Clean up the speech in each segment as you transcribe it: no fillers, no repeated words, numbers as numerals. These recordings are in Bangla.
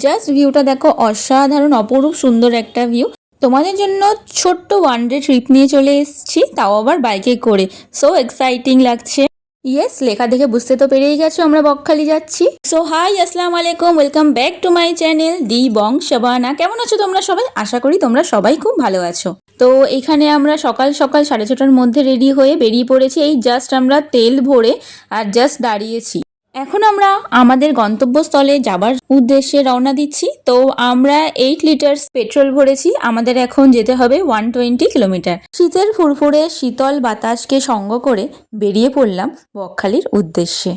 জাস্ট ভিউটা দেখো, অসাধারণ অপরূপ সুন্দর একটা ভিউ। তোমাদের জন্য ছোট্ট ওয়ান ডে ট্রিপ নিয়ে চলে এসেছি, তাও আবার বাইকে করে। সো এক্সাইটিং লাগছে। ইয়েস, লেখা দেখে বুঝতে তো পেরেই গেছো আমরা বকখালি যাচ্ছি। সো হাই, আসসালামু আলাইকুম, welcome back to my channel the Bong Shabana. কেমন আছো তোমরা সবাই? আশা করি তোমরা সবাই খুব ভালো আছো। তো এখানে আমরা সকাল সকাল 6:30টার মধ্যে রেডি হয়ে বেরিয়ে পড়েছি। এই জাস্ট আমরা তেল ভরে আর জাস্ট দাঁড়িয়েছি। এখন আমরা আমাদের গন্তব্যস্থলে যাবার উদ্দেশ্যে রওনা দিচ্ছি। তো আমরা 8 লিটার পেট্রোল ভরেছি। আমাদের এখন যেতে হবে 120 কিলোমিটার। শীতের ফুরফুরে শীতল বাতাসকে সঙ্গ করে বেরিয়ে পড়লাম বকখালির উদ্দেশ্যে।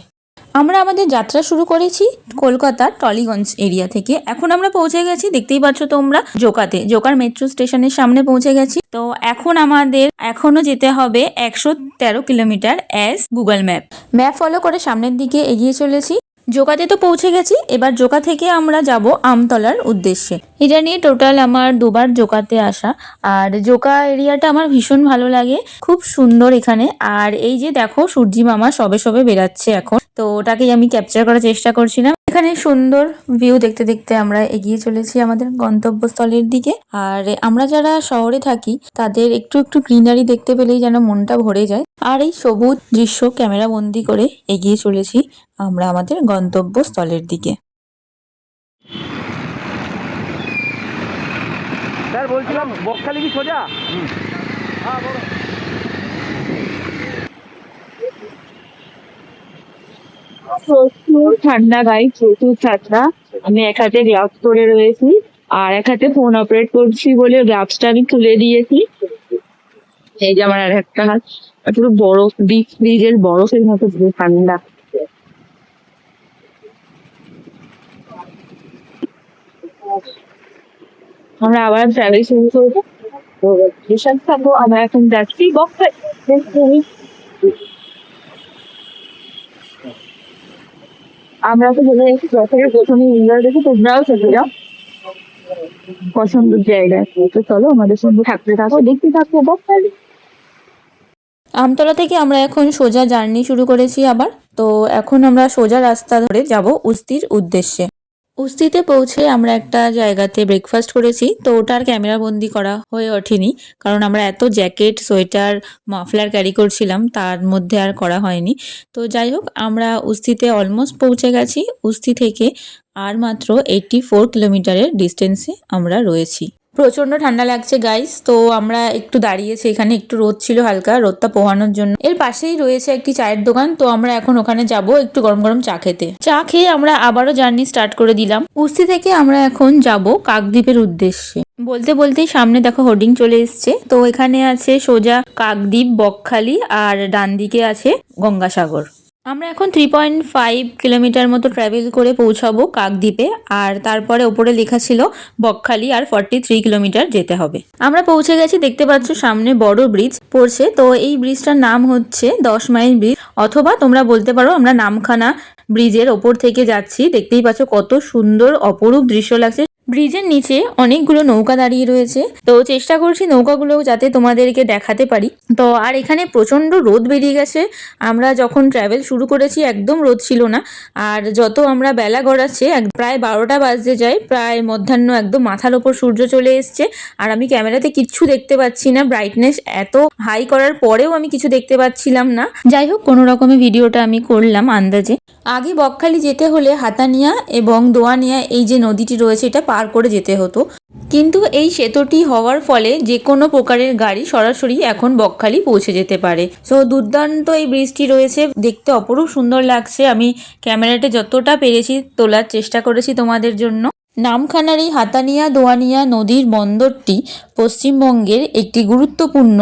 আমরা আমাদের যাত্রা শুরু করেছি কলকাতার টলিগঞ্জ এরিয়া থেকে। এখন আমরা পৌঁছে গেছি, দেখতেই পাচ্ছ তোমরা, জোকার মেট্রো স্টেশনের সামনে পৌঁছে গেছি। তো এখন আমাদের এখনো যেতে হবে 113 kilometre as Google map follow করে সামনের দিকে এগিয়ে চলেছি। জোকাতে তো পৌঁছে গেছি, এবার জোকা থেকে আমরা যাব আমতলার উদ্দেশ্যে। এটা নিয়ে টোটাল আমার দুবার জোকাতে আসা। আর জোকা এরিয়াটা আমার ভীষণ ভালো লাগে, খুব সুন্দর এখানে। আর এই যে দেখো, সূর্যি মামা সবে সবে বেরাচ্ছে এখন, তো ওটাকেই আমি ক্যাপচার করার চেষ্টা করছিলাম। এখানে সুন্দর ভিউ দেখতে দেখতে আমরা এগিয়ে চলেছি আমাদের গন্তব্যস্থলের দিকে। আর আমরা যারা শহরে থাকি তাদের একটু একটু গ্রিনারি দেখতে পেলেই যেন মনটা ভরে যায়। আর এই সবুজ দৃশ্য ক্যামেরা বন্দি করে এগিয়ে চলেছি আমরা আমাদের গন্তব্যস্থলের দিকে। স্যার বলছিলাম বকখালি কি সোজা? হ্যাঁ বলো। প্রচুর ঠান্ডা গাই, প্রচুর ঠান্ডা। আমি এক হাতে গ্লাভস পরে রয়েছি আর এক হাতে ফোন অপারেট করছি বলে গ্লাভসটা আমি তুলে দিয়েছি। এই যে আমার আর একটা হাত, পুরো বরফ, ডিপ ফ্রিজের বরফের মতো পুরো ঠান্ডা। আমরা আবার ট্রাভেল শুরু করবো। তো স্টেশন থাকবো, আমরা এখন যাচ্ছি বকখালি। আমরা তো বলে একটু বছরের প্রথমে ইন্ডিয়া দেখে তোমরাও চলে যাও পছন্দের জায়গায়। তো চলো আমাদের সঙ্গে থাকতে থাকো, দেখতে থাকো বকখালি। আমতলা থেকে আমরা এখন সোজা জার্নি শুরু করেছি আবার। তো এখন আমরা সোজা রাস্তা ধরে যাব উস্তির উদ্দেশ্যে। উস্তিতে পৌঁছে আমরা একটা জায়গাতে ব্রেকফাস্ট করেছি, তো ওটার ক্যামেরা বন্দি করা হয়ে ওঠেনি, কারণ আমরা এত জ্যাকেট, সোয়েটার, মাফলার ক্যারি করছিলাম, তার মধ্যে আর করা হয়নি। তো যাই হোক, আমরা উস্তিতে অলমোস্ট পৌঁছে গেছি। উস্তি থেকে আর মাত্র 84 কিলোমিটারের ডিস্টেন্সে আমরা রয়েছি। প্রচন্ড ঠান্ডা লাগছে গাইস, তো আমরা একটু দাঁড়িয়েছি এখানে, একটু রোদ ছিল হালকা, রোদটা পোহানোর জন্য। এর পাশেই রয়েছে একটি চায়ের দোকান, তো আমরা এখন ওখানে যাব একটু গরম গরম চা খেতে। চা খেয়ে আমরা আবারও জার্নি স্টার্ট করে দিলাম। উস্তি থেকে আমরা এখন যাব কাকদ্বীপের উদ্দেশ্যে। বলতে বলতেই সামনে দেখো হোর্ডিং চলে এসছে। তো এখানে আছে সোজা কাকদ্বীপ, বকখালি, আর ডান দিকে আছে গঙ্গাসাগর। আমরা এখন 3.5 কিলোমিটার মতো ট্রাভেল করে পৌঁছাবো কাকদ্বীপে। আর তারপরে ওপরে লেখা ছিল বকখালি আর 43 কিলোমিটার যেতে হবে। আমরা পৌঁছে গেছি, দেখতে পাচ্ছ সামনে বড় ব্রিজ পড়ছে। তো এই ব্রিজটার নাম হচ্ছে 10 মাইল ব্রিজ, অথবা তোমরা বলতে পারো আমরা নামখানা ব্রিজের ওপর থেকে যাচ্ছি। দেখতেই পাচ্ছ কত সুন্দর অপরূপ দৃশ্য লাগছে। ব্রিজের নিচে অনেকগুলো নৌকা দাঁড়িয়ে রয়েছে, তো চেষ্টা করছি নৌকাগুলো যাতে তোমাদেরকে দেখাতে পারি। তো আর এখানে প্রচন্ড রোদ বেরিয়ে গেছে। আমরা যখন ট্রাভেল শুরু করেছি একদম রোদ ছিল না, আর যত আমরা বেলা গড়াচ্ছে প্রায় 12টা বাজতে যায়, প্রায় মধ্যাহ্ন, একদম মাথার ওপর সূর্য চলে এসছে। আর আমি ক্যামেরাতে কিচ্ছু দেখতে পাচ্ছি না, ব্রাইটনেস এত হাই করার পরেও আমি কিছু দেখতে পাচ্ছিলাম না। যাই হোক, কোনো রকমে ভিডিওটা আমি করলাম আন্দাজে। আগে বকখালি যেতে হলে হাতানিয়া এবং দোয়ানিয়া, এই যে নদীটি রয়েছে, এটা পার করে যেতে হতো। কিন্তু এই সেতুটি হওয়ার ফলে যে কোনো প্রকারের গাড়ি সরাসরি এখন বকখালি পৌঁছে যেতে পারে। সো দুর্দান্ত এই ব্রিজটি রয়েছে, দেখতে অপরূপ সুন্দর লাগছে। আমি ক্যামেরাতে যতটা পেরেছি তোলার চেষ্টা করেছি তোমাদের জন্য। নামখানার এই হাতানিয়া দোয়ানিয়া নদীর বন্দরটি পশ্চিমবঙ্গের একটি গুরুত্বপূর্ণ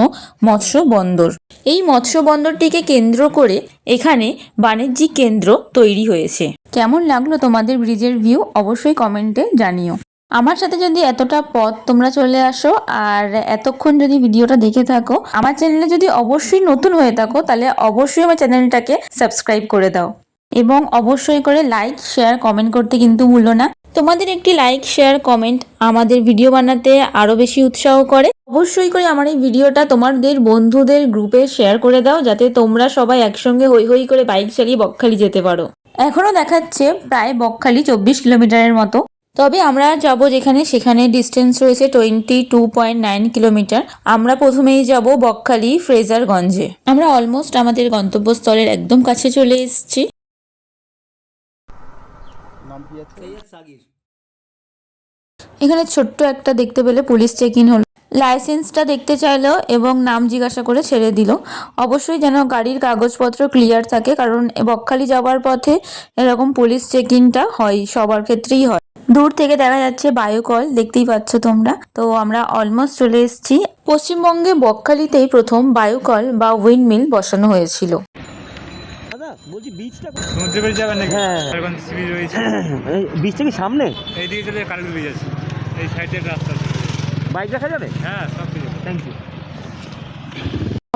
মৎস্য বন্দর। এই মৎস্য বন্দরটিকে কেন্দ্র করে এখানে বাণিজ্যিক কেন্দ্র তৈরি হয়েছে। কেমন লাগলো তোমাদের ব্রিজের ভিউ অবশ্যই কমেন্টে জানিও। আমার সাথে যদি এতটা পথ তোমরা চলে আসো আর এতক্ষণ যদি ভিডিওটা দেখে থাকো, আমার চ্যানেলে যদি অবশ্যই নতুন হয়ে থাকো, তাহলে অবশ্যই আমার চ্যানেলটাকে সাবস্ক্রাইব করে দাও এবং অবশ্যই করে লাইক, শেয়ার, কমেন্ট করতে কিন্তু ভুলো না। তোমাদের একটি লাইক, শেয়ার, কমেন্ট আমাদের ভিডিও বানাতে আরো বেশি উৎসাহ করে। অবশ্যই করে আমার এই ভিডিওটা তোমাদের বন্ধুদের গ্রুপে শেয়ার করে দাও, যাতে তোমরা সবাই একসঙ্গে হই হই করে বাইক চালিয়ে বকখালি যেতে পারো। এখনো দেখাচ্ছে প্রায় বকখালি 24 কিলোমিটারের মতো। তবে আমরা যাব যেখানে সেখানে ডিস্টেন্স রয়েছে 22.9 কিলোমিটার। আমরা প্রথমেই যাব বকখালি ফ্রেজারগঞ্জে। আমরা অলমোস্ট আমাদের গন্তব্যস্থলের একদম কাছে চলে এসেছি। এখানে ছোট্ট একটা দেখতে পেলে পুলিশ চেক ইন হলো, লাইসেন্সটা দেখতে চাইলো এবং নাম জিজ্ঞাসা করে ছেড়ে দিল। অবশ্যই যেন গাড়ির কাগজপত্র ক্লিয়ার থাকে, কারণ বকখালি যাওয়ার পথে এরকম পুলিশ চেক ইনটা হয়, সবার ক্ষেত্রেই হয়। দূর থেকে দেখা যাচ্ছে বায়ুকল, দেখতেই পাচ্ছ তোমরা। তো আমরা অলমোস্ট চলে এসেছি। পশ্চিমবঙ্গে বকখালিতেই প্রথম বায়ুকল বা উইন্ডমিল বসানো হয়েছিল। দাদা বলছি বীজটা সমুদ্র ব্রিজ যাবেন নাকি? হ্যাঁ। কালীগঞ্জ সি বিচ রয়েছে, বীজটা কি সামনে? এইদিকে চলে কালীগঞ্জ ব্রিজ আছে, এই সাইডের রাস্তা। বাইক রাখা যাবে? হ্যাঁ, সব কিছু। Thank you.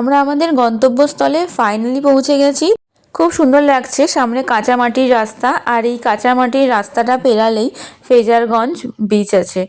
আমরা আমাদের গন্তব্যস্থলে ফাইনালি পৌঁছে গেছি। খুব সুন্দর লাগছে, সামনে কাঁচা মাটির রাস্তা, আর এই কাঁচা মাটির রাস্তাটা পেরালেই ফ্রেজারগঞ্জ বিচ আছে।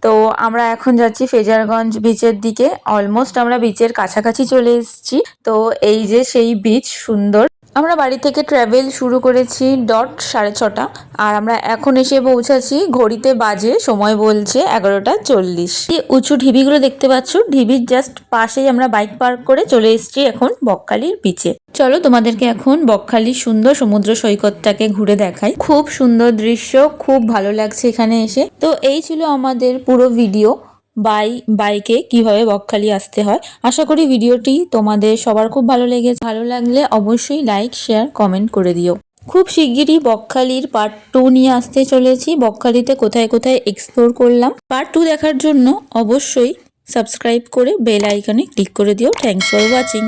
তো আমরা এখন যাচ্ছি ফ্রেজারগঞ্জ বিচের দিকে। অলমোস্ট আমরা বিচের কাছাকাছি চলে এসেছি। তো এই যে সেই বিচ, সুন্দর। আমরা বাড়ি থেকে ট্রাভেল শুরু করেছি 6:30, আর আমরা এখন এসে পৌঁছাচ্ছি, ঘড়িতে বাজে সময় বলছে 11:40। এই উঁচু ঢিবিগুলো দেখতে পাচ্ছ, ঢিবির জাস্ট পাশেই আমরা বাইক পার্ক করে চলে এসেছি এখন বকখালির বিচে। চলো তোমাদেরকে এখন বকখালির সুন্দর সমুদ্র সৈকতটাকে ঘুরে দেখাই। খুব সুন্দর দৃশ্য, খুব ভালো লাগছে এখানে এসে। তো এই ছিল আমাদের পুরো ভিডিও, বাইকে কিভাবে বকখালি আসতে হয়। আশা করি ভিডিওটি তোমাদের সবার খুব ভালো লেগেছে। ভালো লাগলে অবশ্যই লাইক, শেয়ার, কমেন্ট করে দিও। খুব শিগগিরই বকখালির পার্ট 2 নিয়ে আসতে চলেছি। বকখালিতে কোথায় কোথায় এক্সপ্লোর করলাম, পার্ট 2 দেখার জন্য অবশ্যই সাবস্ক্রাইব করে বেল আইকনে ক্লিক করে দিও। Thanks for watching.